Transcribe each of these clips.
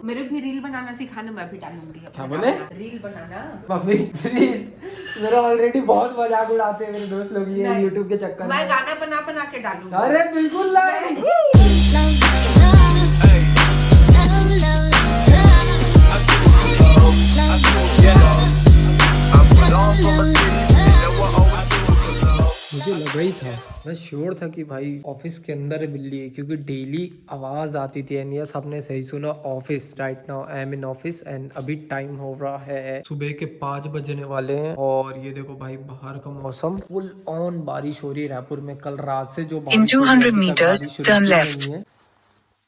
मेरे भी रील बनाना सिखाना, मैं भी डालूंगी। क्या बोले? Reel banana. मम्मी प्लीज, मेरा ऑलरेडी बहुत मजाक उड़ाते हैं मेरे दोस्त लोग ये यूट्यूब के चक्कर में। मैं गाना बना बना के डालूंगी। अरे बिल्कुल नहीं। मुझे लगा ही था, मैं श्योर था कि भाई ऑफिस के अंदर बिल्ली है, क्योंकि डेली आवाज आती थी। एंड यस, आपने सही सुना, office. Right now I am in office and अभी टाइम हो रहा है सुबह के 5 बजने वाले हैं। और ये देखो भाई, बाहर का मौसम फुल ऑन बारिश हो रही है रायपुर में। कल रात से जो बारिश हो रही है, अभी तक बारिश शुरू नहीं है।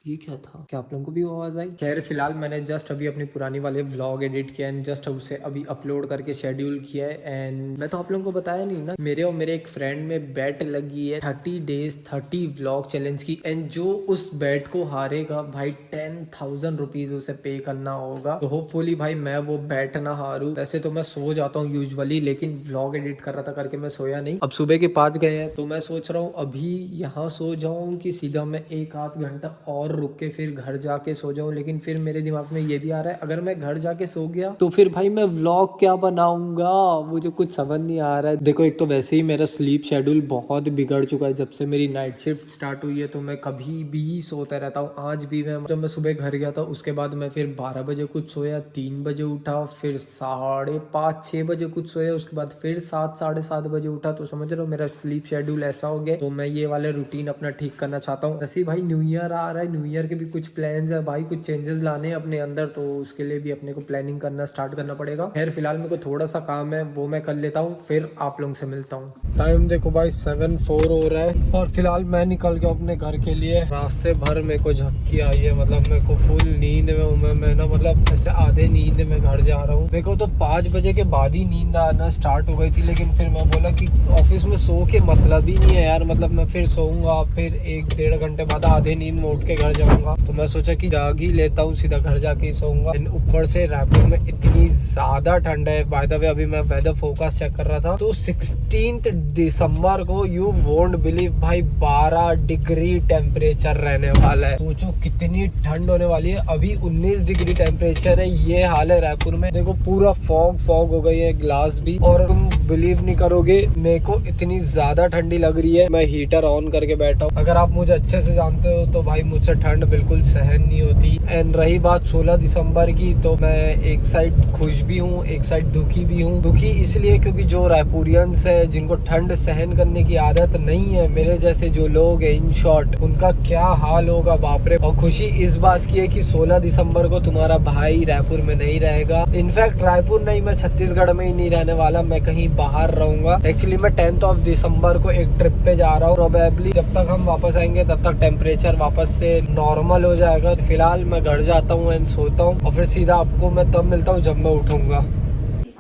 ये क्या था? क्या आप लोगों को भी आवाज आई? खैर फिलहाल मैंने जस्ट अभी अपनी पुरानी वाले व्लॉग एडिट किया एंड जस्ट उसे अभी अपलोड करके शेड्यूल किया है। एंड मैं तो आप लोगों को बताया नहीं ना, मेरे और मेरे एक फ्रेंड में बेट लगी है 30 डेज 30 व्लॉग चैलेंज की। एंड जो उस बेट को हारेगा भाई 10,000 रुपीज उसे पे करना होगा। तो होपफुली भाई मैं वो बेट ना हारूं। वैसे तो मैं सो जाता हूँ यूजुअली, लेकिन व्लॉग एडिट कर रहा था करके मैं सोया नहीं। अब सुबह के 5 गए हैं, तो मैं सोच रहा हूँ अभी यहाँ सो जाऊँ कि सीधा मैं 1-8 घंटा और रुक के फिर घर जाके सो जाऊं। लेकिन फिर मेरे दिमाग में ये भी आ रहा है, अगर मैं घर जाके सो गया तो फिर भाई मैं व्लॉग क्या बनाऊंगा, मुझे कुछ समझ नहीं आ रहा है। देखो, एक तो वैसे ही मेरा स्लीप शेड्यूल बहुत बिगड़ चुका है जब से मेरी नाइट शिफ्ट स्टार्ट हुई है। तो मैं कभी भी सोता रहता हूँ। आज भी मैं जब मैं सुबह घर गया था, उसके बाद मैं फिर 12 बजे कुछ सोया, 3 बजे उठा, फिर 5:30-6 बजे कुछ सोया, उसके बाद फिर 7-7:30 बजे उठा। तो समझ रहे हो मेरा स्लीप शेड्यूल ऐसा हो गया। तो मैं ये वाले रूटीन अपना ठीक करना चाहता हूँ। वैसे भाई न्यू ईयर आ रहा है, न्यू ईयर के भी कुछ प्लान्स है भाई, कुछ चेंजेस लाने हैं अपने अंदर। तो उसके लिए भी अपने को प्लानिंग करना स्टार्ट करना पड़ेगा। खैर फिलहाल मेरे को थोड़ा सा काम है, वो मैं कर लेता हूँ, फिर आप लोगों से मिलता हूँ। टाइम देखो भाई 7:04 हो रहा है और फिलहाल मैं निकल गया अपने घर के लिए। रास्ते भर मेरे को झपकी आई है, मतलब मेरे को फुल नींद में हूँ मैं ना, मतलब ऐसे आधे नींद में घर जा रहा हूँ। मेरे को तो 5 बजे के बाद ही नींद आना स्टार्ट हो गई थी, लेकिन फिर मैं बोला कि ऑफिस में सो के मतलब ही नहीं है यार, मतलब मैं फिर सोऊंगा, फिर 1-1.5 घंटे बाद आधे नींद में उठ के घर जाऊंगा। तो मैं सोचा कि जाग ही लेता हूँ, सीधा घर जाके ही सोऊंगा। ऊपर से रायपुर में इतनी ज्यादा ठंड है। बाय द वे अभी मैं वेदर फोरकास्ट चेक कर रहा था, तो 16 दिसंबर को यू वोंट बिलीव भाई 12 डिग्री टेम्परेचर रहने वाला है। सोचो कितनी ठंड होने वाली है। अभी 19 डिग्री टेम्परेचर है। ये हाल है रायपुर में। देखो पूरा फॉग हो गई है, ग्लास भी। और तुम बिलीव नहीं करोगे, मेरे को इतनी ज्यादा ठंडी लग रही है, मैं हीटर ऑन करके बैठा हूँ। अगर आप मुझे अच्छे से जानते हो तो भाई मुझसे ठंड बिल्कुल सहन नहीं होती। एंड रही बात 16 दिसंबर की, तो मैं एक साइड खुश भी हूँ, एक साइड दुखी भी हूँ। दुखी इसलिए क्योंकि जो रायपुरियंस है, जिनको ठंड सहन करने की आदत नहीं है, मेरे जैसे जो लोग हैं, इन शॉर्ट, उनका क्या हाल होगा बाप रे। और खुशी इस बात की है कि 16 दिसंबर को तुम्हारा भाई रायपुर में नहीं रहेगा। इनफैक्ट रायपुर नहीं, मैं छत्तीसगढ़ में ही नहीं रहने वाला, मैं कहीं बाहर रहूंगा। एक्चुअली मैं 10 दिसंबर को एक ट्रिप पे जा रहा हूँ। प्रोबेबली जब तक हम वापस आएंगे तब तक टेम्परेचर वापस से नॉर्मल हो जाएगा। फिलहाल मैं घर जाता हूँ एंड सोता हूँ, और फिर सीधा आपको मैं तब मिलता हूँ जब मैं उठूंगा।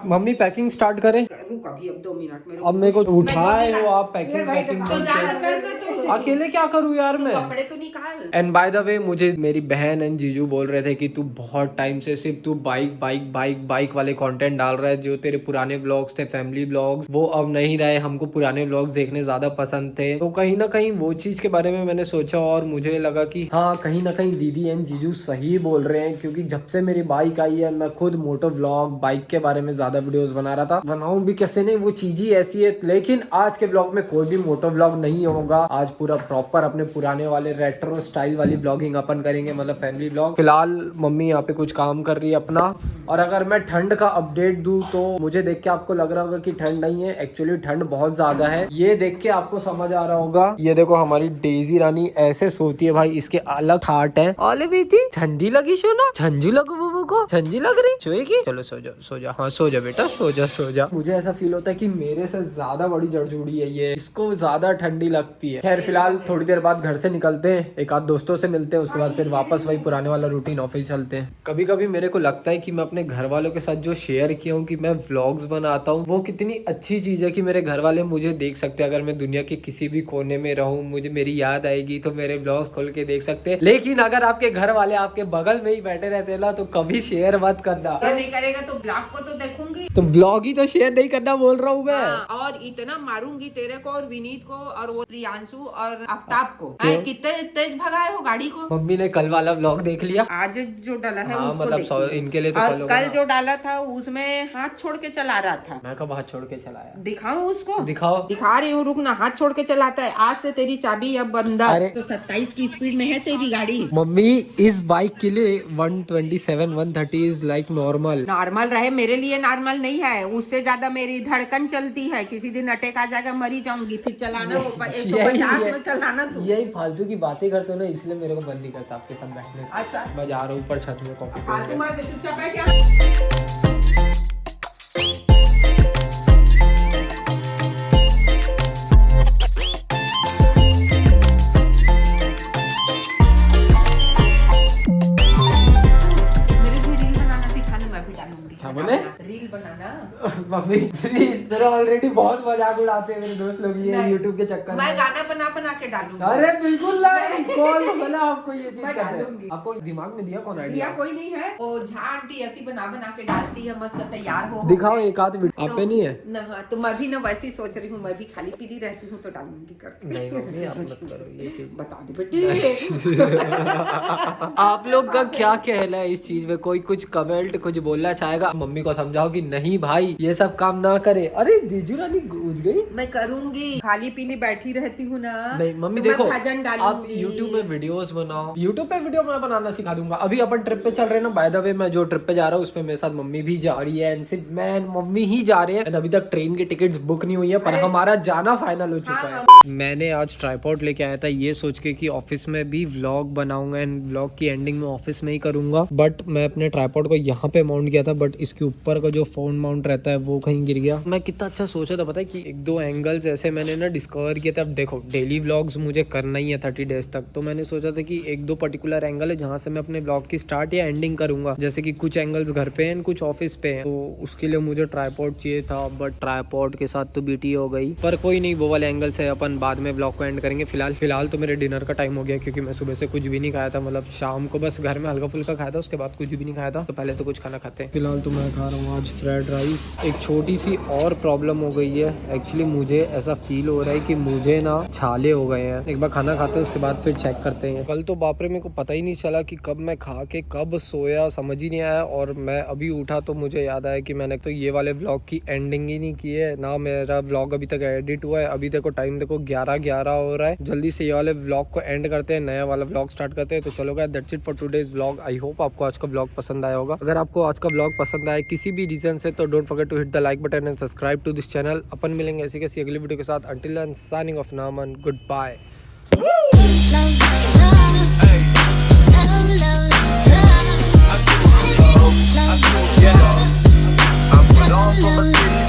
मम्मी पैकिंग स्टार्ट करें? रुक अभी, अब 2 मिनट में। अब मेरे को उठाए हो आप, पैकिंग तो जा करना, तो अकेले क्या करूँ यार मैं? कपड़े तो निकाल। एंड बाय द वे मुझे मेरी बहन एंड जीजू बोल रहे थे कि तू बहुत टाइम से सिर्फ तू बाइक वाले कंटेंट डाल रहा है। जो तेरे पुराने ब्लॉग्स थे, फैमिली ब्लॉग्स, वो अब नहीं रहे। हमको पुराने ब्लॉग्स देखने ज्यादा पसंद थे। तो कहीं ना कहीं वो चीज के बारे में मैंने सोचा और मुझे लगा कि हाँ, कहीं ना कहीं दीदी एंड जीजू सही बोल रहे हैं। क्योंकि जब से मेरी बाइक आई है, मैं खुद मोटो व्लॉग, बाइक के बारे में ज्यादा वीडियोस बना रहा था। बनाऊं भी कैसे नहीं, वो चीज ही ऐसी है। लेकिन आज के ब्लॉग में कोई भी मोटो व्लॉग नहीं होगा। आज पूरा प्रॉपर अपने पुराने वाले रेट्रो स्टाइल वाली ब्लॉगिंग अपन करेंगे, मतलब फैमिली ब्लॉग। फिलहाल मम्मी यहाँ पे कुछ काम कर रही है अपना। और अगर मैं ठंड का अपडेट दूं तो मुझे देख के आपको लग रहा होगा कि ठंड नहीं है, एक्चुअली ठंड बहुत ज्यादा है। ये देख के आपको समझ आ रहा होगा। ये देखो हमारी डेजी रानी ऐसे सोती है भाई, इसके अलग खाट है। ओले बेटी ठंडी लगी सोना, झंझू लगो बुबू को, झंझू लग रही, सोएगी? चलो सो जा, हाँ सो जा बेटा, सो जा। मुझे ऐसा फील होता है कि मेरे से ज्यादा बड़ी जड़जूड़ी है ये, इसको ज्यादा ठंडी लगती है। खैर फिलहाल थोड़ी देर बाद घर से निकलते हैं, एक आध दोस्तों से मिलते हैं, उसके बाद फिर वापस वही पुराने वाला रूटीन ऑफिस चलते हैं। कभी कभी मेरे को लगता है कि मैं अपने घर वालों के साथ जो शेयर किया हूँ कि मैं व्लॉग्स बनाता हूँ, वो कितनी अच्छी चीज है कि मेरे घर वाले मुझे देख सकते हैं। अगर मैं दुनिया के किसी भी कोने में रहूँ, मुझे मेरी याद आएगी तो मेरे व्लॉग्स खोल के देख सकते हैं। लेकिन अगर आपके घर वाले आपके बगल में ही बैठे रहते हैं ना, तो कभी प्लीज शेयर मत करना। ये नहीं करेगा तो ब्लॉग को तो देखूंगी। तो ब्लॉग ही तो शेयर नहीं करना बोल रहा हूँ मैं। हाँ, और इतना मारूंगी तेरे को और विनीत को और वो प्रियांशु और आफ्ताब को। क्यों? कितने तेज भगाए हो गाड़ी को। मम्मी ने कल वाला ब्लॉग देख लिया। आज जो डाला है हाँ, उसको मतलब देखिए। इनके लिए तो और कल होगा कल ना। जो डाला था उसमें हाथ छोड़ के चला रहा था। मैं कब हाथ छोड़ के चलाया? दिखाऊं उसको? दिखाओ। दिखा रही हूँ, रुकना। हाथ छोड़ के चलाता है। आज से तेरी चाबी अब बंदा। अरे। तो 27 की स्पीड में है तेरी गाड़ी। मम्मी इस बाइक के लिए 127 130 इज लाइक नॉर्मल। नॉर्मल रहे, मेरे लिए नॉर्मल नहीं है। उससे ज्यादा मेरी धड़कन चलती है। किसी दिन अटैक आ जाएगा, मरी जाऊंगी। फिर चलाना वो 150 में चलाना तू। यही फालतू की बातें करते हो ना, इसलिए मेरे को मन नहीं करता आपके साथ बैठने का। अच्छा, मैं जा रहा हूँ ऊपर छत में कॉफी फालतू पीने। मत, चुपचाप बैठ जा। मेरे भी रील बनाना सिखाने, मैं भी डालूंगी। क्या बोले? Reel banana. मम्मी प्लीज, तेरा ऑलरेडी बहुत मजाक उड़ाते हैं मेरे दोस्त लोग ये नहीं। यूट्यूब के चक्कर मैं में। गाना बना बना के डालूंगी। अरे बिल्कुल नहीं, कौन बोला आपको ये चीज मैं करना है? डालूंगी। आपको दिमाग में दिया कौन दिया आइडिया? कोई नहीं है। वो झा आंटी ऐसी बना बना के डालती है, मस्त तैयार हो। दिखाओ एक आध वीडियो। आप पे नहीं है? ना, हाँ, तो मैं भी ना वैसे ही सोच रही हूँ। मैं भी खाली पीली रहती हूँ तो डालूंगी करके। नहीं मम्मी, आप मत करो ये चीज। बता दे बेटी। आप लोग का क्या कहना है इस चीज में? कोई कुछ कमेंट कुछ बोलना चाहेगा? मम्मी को समझाओ कि नहीं भाई ये सब काम ना करे। अरे जीजू रानी गूंज गई। मैं करूंगी, खाली पीली बैठी रहती हूँ ना। नहीं मम्मी तो मैं देखो, भजन आप डालूंगी। YouTube में वीडियोस बनाओ। YouTube पे वीडियो मैं बनाना सिखा दूंगा। अभी अपन ट्रिप पे चल रहे हैं ना, बाय द वे मैं जो ट्रिप पे जा रहा हूँ उसमें मेरे साथ मम्मी भी जा रही है। एंड सिर्फ मैं मम्मी ही जा रहे हैं। एंड अभी तक ट्रेन की टिकट्स बुक नहीं हुई है, पर हमारा जाना फाइनल हो चुका है। मैंने आज ट्राइपॉड लेके आया था ये सोच के कि ऑफिस में भी व्लॉग बनाऊंगा एंड व्लॉग की एंडिंग में ऑफिस में ही करूंगा। बट मैं अपने ट्राइपॉड को यहाँ पे माउंट किया था, बट इसके ऊपर का जो फोन माउंट रहता है वो कहीं गिर गया। मैं कितना अच्छा सोचा था पता है कि एक दो एंगल्स ऐसे मैंने ना डिस्कवर किए थे। अब देखो डेली व्लॉग्स मुझे करना ही है 30 डेज तक, तो मैंने सोचा था कि एक दो पर्टिकुलर एंगल है जहाँ से मैं अपने व्लॉग की स्टार्ट या एंडिंग करूंगा। जैसे कि कुछ एंगल्स घर पे हैं, कुछ ऑफिस पे हैं, तो उसके लिए मुझे ट्राइपॉड चाहिए था। बट ट्राइपॉड के साथ तो बीटी हो गई, पर कोई नहीं, वो वाले एंगल से अपन बाद में व्लॉग को एंड करेंगे। फिलहाल तो मेरे डिनर का टाइम हो गया, क्योंकि मैं सुबह से कुछ भी नहीं खाया था। मतलब शाम को बस घर में हल्का फुल्का खाया था, उसके बाद कुछ भी नहीं खाया था। तो पहले तो कुछ खाना खाते हैं। फिलहाल तो मैं खा रहा हूँ आज फ्राइड राइस। एक छोटी सी और प्रॉब्लम हो गई है। एक्चुअली मुझे ऐसा फील हो रहा है कि मुझे ना छाले हो गए हैं। एक बार खाना खाते हैं उसके बाद फिर चेक करते हैं। कल तो बाप रे मेरे को पता ही नहीं चला कि कब मैं खा के कब सोया, समझ ही नहीं आया। और मैं अभी उठा तो मुझे याद आया कि मैंने तो ये वाले व्लॉग की एंडिंग ही नहीं की है ना। मेरा व्लॉग अभी तक एडिट हुआ है। अभी देखो टाइम देखो 11:11 हो रहा है। जल्दी से ये वाले व्लॉग को एंड करते हैं, नया वाला व्लॉग स्टार्ट करते हैं। तो चलो guys, that's it for today's vlog. I hope आपको आज का व्लॉग पसंद आया होगा। अगर आपको आज का व्लॉग पसंद आया किसी भी रीजन से, तो don't forget to hit the like button and subscribe to this channel. अपन मिलेंगे ऐसी कैसी अगली वीडियो के साथ। Until then signing off Naman, good bye. I'm put on for my city.